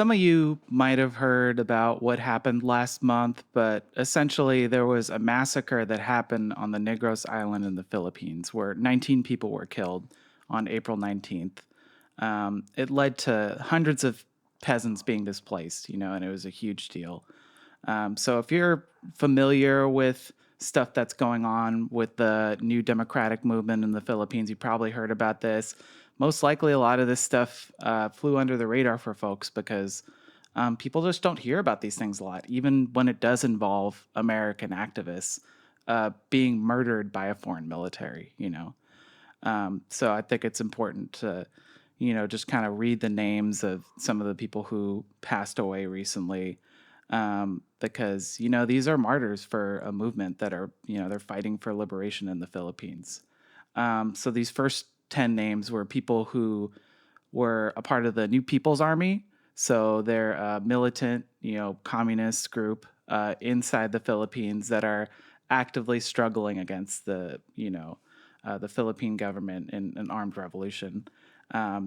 Some of you might have heard about what happened last month, but essentially there was a massacre that happened on the Negros Island in the Philippines where 19 people were killed on April 19th. It led to hundreds of peasants being displaced, and it was a huge deal. So if you're familiar with stuff that's going on with the new democratic movement in the Philippines, you probably heard about this. Most likely, a lot of this stuff flew under the radar for folks because people just don't hear about these things a lot, even when it does involve American activists being murdered by a foreign military. So I think it's important to, just kind of read the names of some of the people who passed away recently, because these are martyrs for a movement that are they're fighting for liberation in the Philippines. So these first 10 names were people who were a part of the New People's Army. So they're a militant, communist group inside the Philippines that are actively struggling against the Philippine government in an armed revolution.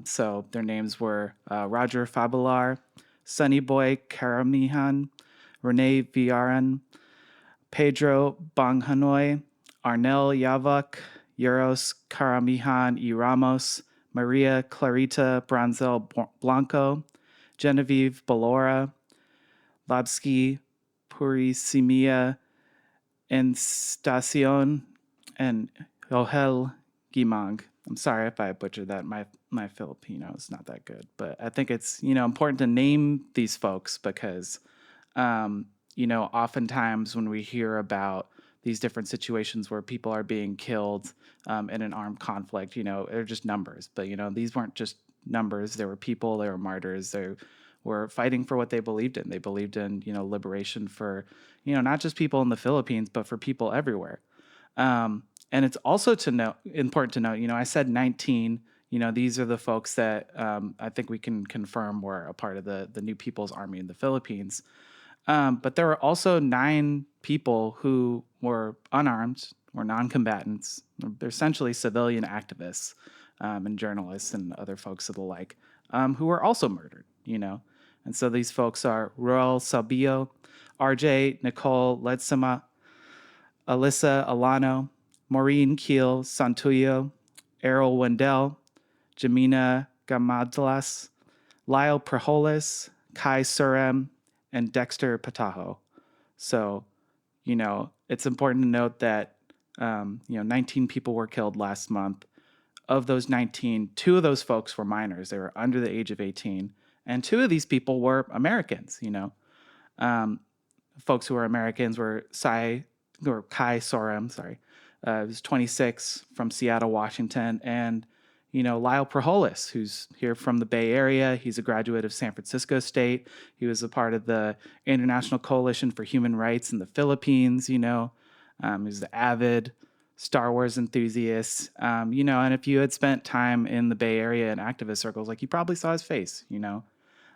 So their names were Roger Fabular, Sonny Boy Karamihan, Rene Villaran, Pedro Banghanoy, Arnel Yavak, Euros Karamihan y Ramos, Maria Clarita Branzel Blanco, Genevieve Balora, Labsky Purisimia Enstacion, and Johel Gimang. I'm sorry if I butchered that. My Filipino is not that good, but I think it's important to name these folks because oftentimes when we hear about these different situations where people are being killed in an armed conflict, they're just numbers. But these weren't just numbers. They were people. They were martyrs. They were fighting for what they believed in. They believed in liberation for not just people in the Philippines, but for people everywhere. And it's also important to note, I said 19. These are the folks that I think we can confirm were a part of the New People's Army in the Philippines. But there were also 9 people who were unarmed or non-combatants. They're essentially civilian activists and journalists and other folks of the like, who were also murdered. And so these folks are Roel Sabio, RJ, Nicole Ledsama, Alyssa Alano, Maureen Keel Santuyo, Errol Wendell, Jamina Gamadlas, Lyle Praholis, Kai Surem, and Dexter Patajo. So, it's important to note that, 19 people were killed last month. Of those 19, 2 of those folks were minors. They were under the age of 18. And 2 of these people were Americans, Folks who were Americans were Kai Sorem, sorry. He was 26 from Seattle, Washington. And Lyle Praholis, who's here from the Bay Area. He's a graduate of San Francisco State. He was a part of the International Coalition for Human Rights in the Philippines. He was an avid Star Wars enthusiast. And if you had spent time in the Bay Area in activist circles, you probably saw his face.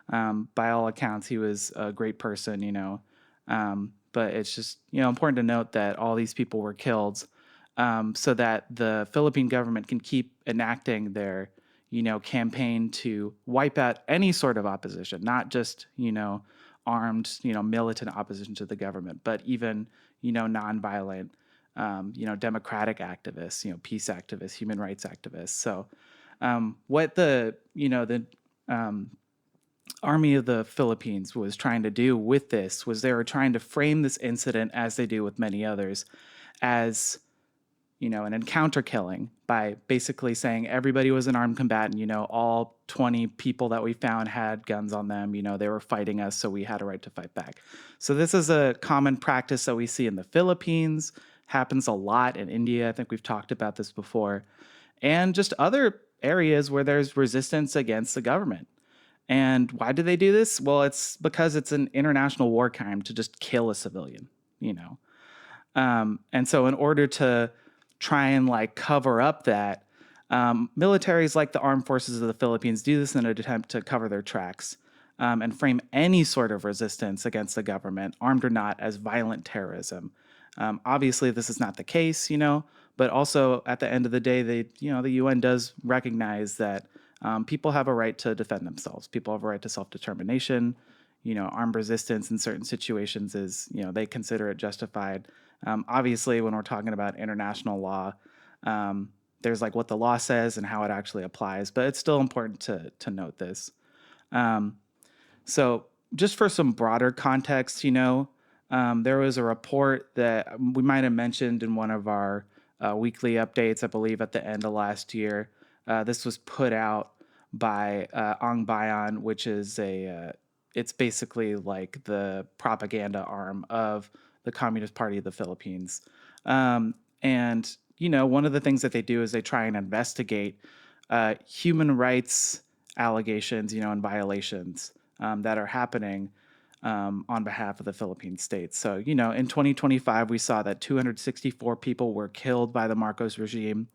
By all accounts, he was a great person. But it's just important to note that all these people were killed, so that the Philippine government can keep enacting their, campaign to wipe out any sort of opposition, not just, armed, militant opposition to the government, but even, nonviolent, democratic activists, peace activists, human rights activists. So what the Army of the Philippines was trying to do with this was they were trying to frame this incident, as they do with many others, as an encounter killing by basically saying everybody was an armed combatant. All 20 people that we found had guns on them. They were fighting us, so we had a right to fight back. So this is a common practice that we see in the Philippines, happens a lot in India. I think we've talked about this before, and just other areas where there's resistance against the government. And why do they do this? Well, it's because it's an international war crime to just kill a civilian, And so in order to try and cover up that, militaries like the armed forces of the Philippines do this in an attempt to cover their tracks, and frame any sort of resistance against the government, armed or not, as violent terrorism. Obviously, this is not the case, but also at the end of the day, the UN does recognize that People have a right to defend themselves. People have a right to self-determination. Armed resistance in certain situations is, they consider it justified. Obviously, when we're talking about international law, there's like what the law says and how it actually applies, but it's still important to note this. So, just for some broader context, there was a report that we might have mentioned in one of our weekly updates, I believe, at the end of last year. This was put out by Ang Bayan, which is it's basically like the propaganda arm of the Communist Party of the Philippines. And, one of the things that they do is they try and investigate human rights allegations, and violations that are happening on behalf of the Philippine state. So, in 2025, we saw that 264 people were killed by the Marcos regime,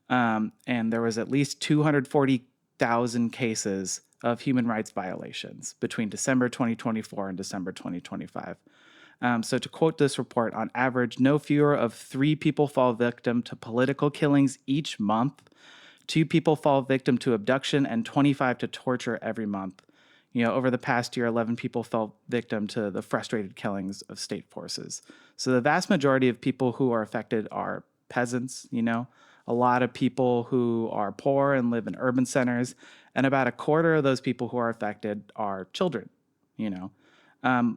and there was at least 240,000 cases of human rights violations between December 2024 and December 2025. So to quote this report, on average, no fewer of 3 people fall victim to political killings each month. 2 people fall victim to abduction and 25 to torture every month. Over the past year, 11 people fell victim to the frustrated killings of state forces. So the vast majority of people who are affected are peasants, a lot of people who are poor and live in urban centers, and about a quarter of those people who are affected are children,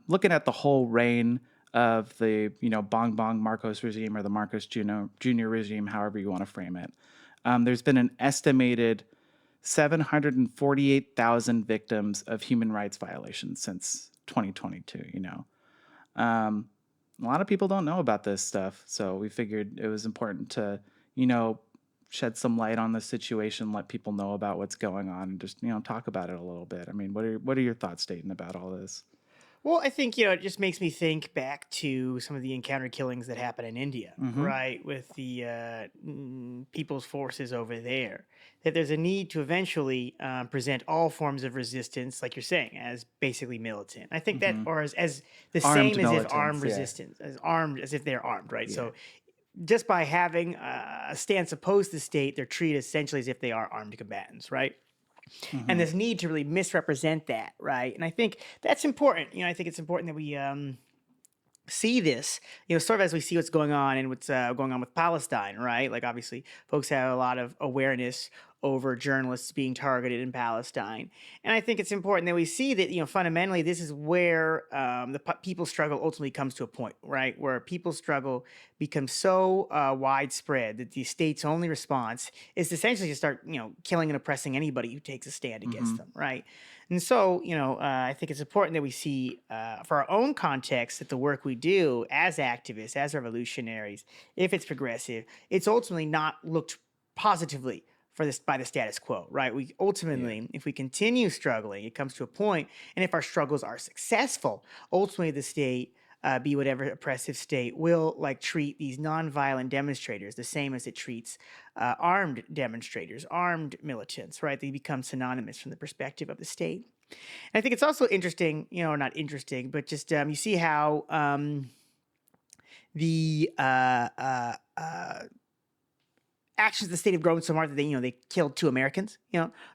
Looking at the whole reign of the, Bongbong Marcos regime or the Marcos Jr. regime, however you want to frame it, there's been an estimated 748,000 victims of human rights violations since 2022, A lot of people don't know about this stuff, so we figured it was important to, shed some light on the situation, let people know about what's going on, and just, talk about it a little bit. I mean, what are your thoughts, Dayton, about all this? Well, I think, it just makes me think back to some of the encounter killings that happen in India, Mm-hmm. right? With the people's forces over there. That there's a need to eventually present all forms of resistance, like you're saying, as basically militant. I think that, Mm-hmm. or as the Armed same as if armed militants, yeah. resistance, as armed as if they're armed, right? Yeah. So just by having a stance opposed to the state, they're treated essentially as if they are armed combatants, right? And Mm-hmm. this need to really misrepresent that, right? And I think that's important. I think it's important that we see this, sort of as we see what's going on and what's going on with Palestine, right? Like, obviously, folks have a lot of awareness over journalists being targeted in Palestine. And I think it's important that we see that, fundamentally, this is where the people's struggle ultimately comes to a point, right? Where people's struggle becomes so widespread that the state's only response is essentially to start, killing and oppressing anybody who takes a stand Mm-hmm. against them, right? And so, I think it's important that we see, for our own context, that the work we do as activists, as revolutionaries, if it's progressive, it's ultimately not looked positively for this by the status quo, right? We Yeah. ultimately, if we continue struggling, it comes to a point, and if our struggles are successful, ultimately the state, be whatever oppressive state, will like treat these nonviolent demonstrators the same as it treats armed demonstrators, armed militants, right? They become synonymous from the perspective of the state. And I think it's also interesting, or not interesting, but just you see how the actions of the state have grown so much that they killed 2 Americans.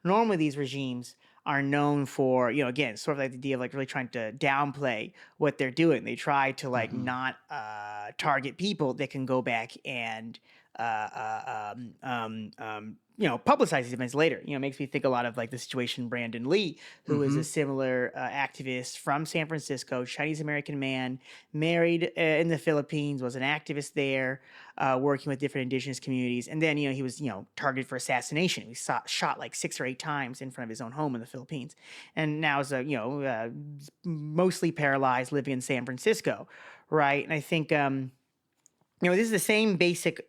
Normally these regimes are known for, again, sort of like the idea of like really trying to downplay what they're doing. They try to like Mm-hmm. not target people that can go back and publicize these events later. It makes me think a lot of like the situation Brandon Lee, who is Mm-hmm. a similar activist from San Francisco, Chinese American man, married in the Philippines, was an activist there, working with different indigenous communities, and then he was targeted for assassination. He shot like 6 or 8 times in front of his own home in the Philippines, and now is mostly paralyzed, living in San Francisco, right? And I think this is the same basic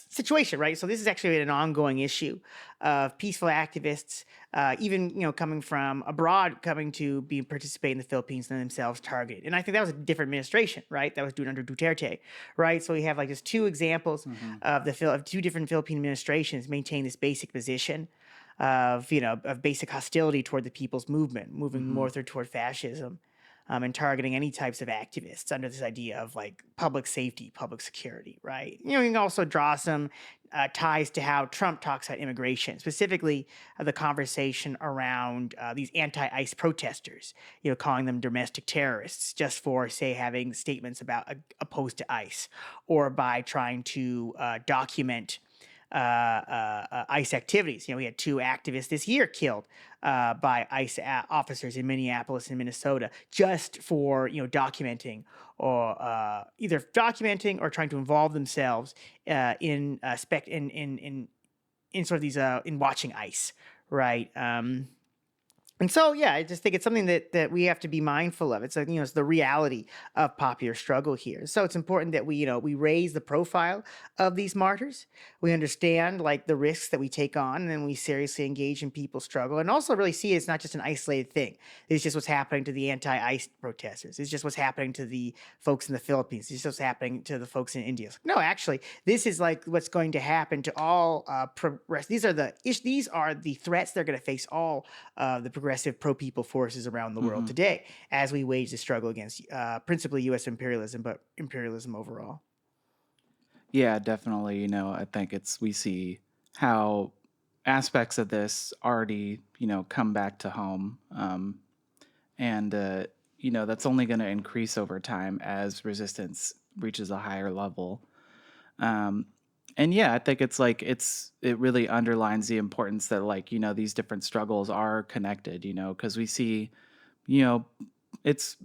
situation, right? So this is actually an ongoing issue of peaceful activists, even coming from abroad, coming to participate in the Philippines and themselves targeted. And I think that was a different administration, right? That was doing under Duterte, right? So we have like just 2 examples Mm-hmm. of of 2 different Philippine administrations maintain this basic position of of basic hostility toward the people's movement, moving Mm-hmm. more toward fascism. and targeting any types of activists under this idea of like public safety, public security, right? You can also draw some ties to how Trump talks about immigration, specifically the conversation around these anti-ICE protesters, calling them domestic terrorists just for, say, having statements about opposed to ICE, or by trying to document ICE activities. We had two activists this year killed by ICE officers in Minneapolis and Minnesota just for documenting, or either documenting or trying to involve themselves in sort of these in watching ICE, right? And so, yeah, I just think it's something that we have to be mindful of. It's like, it's the reality of popular struggle here. So it's important that we raise the profile of these martyrs. We understand like the risks that we take on, and then we seriously engage in people's struggle, and also really see it's not just an isolated thing. It's just what's happening to the anti-ICE protesters. It's just what's happening to the folks in the Philippines. It's just what's happening to the folks in India. No, actually, this is like what's going to happen to all progress. These are the threats they're going to face all the progressive pro-people forces around the world Hmm. today as we wage the struggle against principally U.S. imperialism, but imperialism overall. Yeah, definitely. I think we see how aspects of this already, come back to home. And, that's only going to increase over time as resistance reaches a higher level. Um, and yeah, I think it really underlines the importance that, like, these different struggles are connected, because we see, you know, it's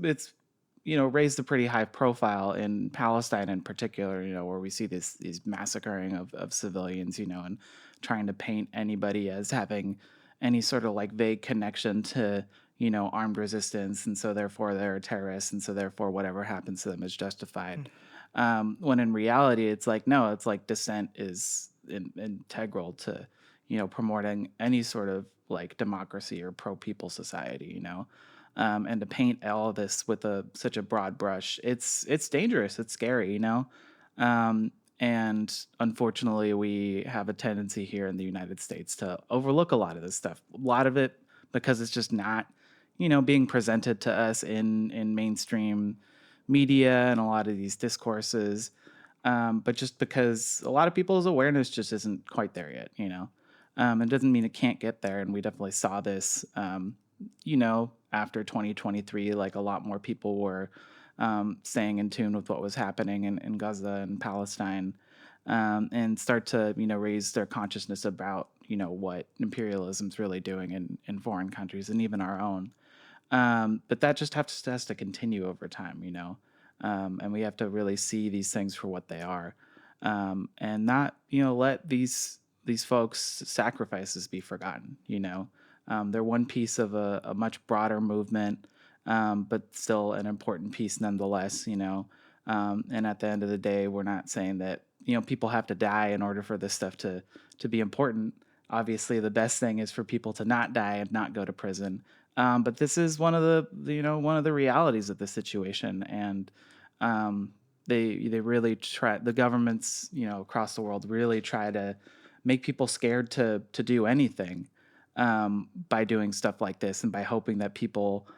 raised a pretty high profile in Palestine in particular, where we see these massacring of civilians, and trying to paint anybody as having any sort of like vague connection to armed resistance, and so therefore they're terrorists, and so therefore whatever happens to them is justified. When in reality, it's like no, it's like dissent is integral to promoting any sort of like democracy or pro people society, and to paint all of this with such a broad brush, it's dangerous, it's scary, um, and unfortunately we have a tendency here in the United States to overlook a lot of this stuff, a lot of it because it's just not being presented to us in mainstream media and a lot of these discourses, but just because a lot of people's awareness just isn't quite there yet, it doesn't mean it can't get there, and we definitely saw this after 2023, like a lot more people were staying in tune with what was happening in Gaza and Palestine, and start to, raise their consciousness about, what imperialism's really doing in foreign countries and even our own. But that just has to continue over time, and we have to really see these things for what they are, and not, let these folks' sacrifices be forgotten. They're one piece of a much broader movement, but still an important piece nonetheless. And at the end of the day, we're not saying that people have to die in order for this stuff to be important. Obviously, the best thing is for people to not die and not go to prison. But this is one of one of the realities of the situation, and they really try. The governments across the world really try to make people scared to do anything, by doing stuff like this, and by hoping that people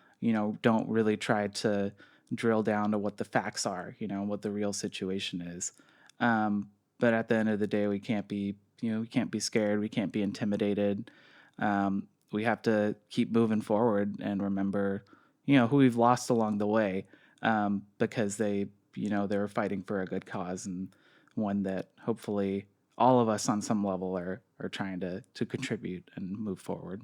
don't really try to drill down to what the facts are, what the real situation is. But at the end of the day, we can't be scared, we can't be intimidated. We have to keep moving forward and remember who we've lost along the way, because they were fighting for a good cause, and one that hopefully all of us on some level are trying to contribute and move forward.